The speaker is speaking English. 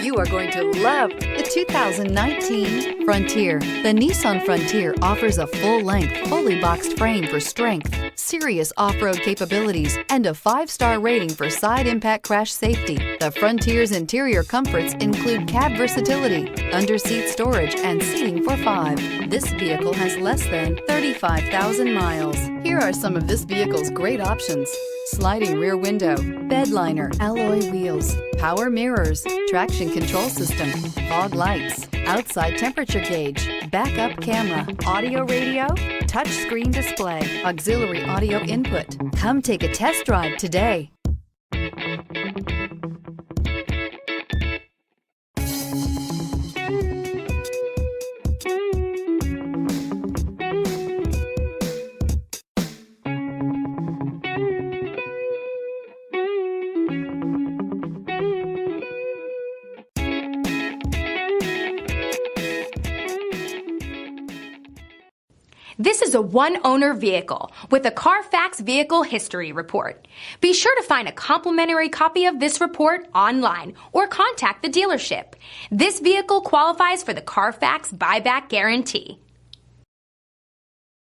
You are going to love the 2019 Frontier. The Nissan Frontier offers a full-length, fully boxed frame for strength, serious off-road capabilities, and a 5-star rating for side impact crash safety. The Frontier's interior comforts include cab versatility, under-seat storage, and seating for 5. This vehicle has less than 35,000 miles. Here are some of this vehicle's great options: sliding rear window, bed liner, alloy wheels, power mirrors, traction control system, fog lights, outside temperature gauge, backup camera, audio radio, touchscreen display, auxiliary audio input. Come take a test drive today. This is a one-owner vehicle with a Carfax Vehicle History Report. Be sure to find a complimentary copy of this report online or contact the dealership. This vehicle qualifies for the Carfax Buyback Guarantee.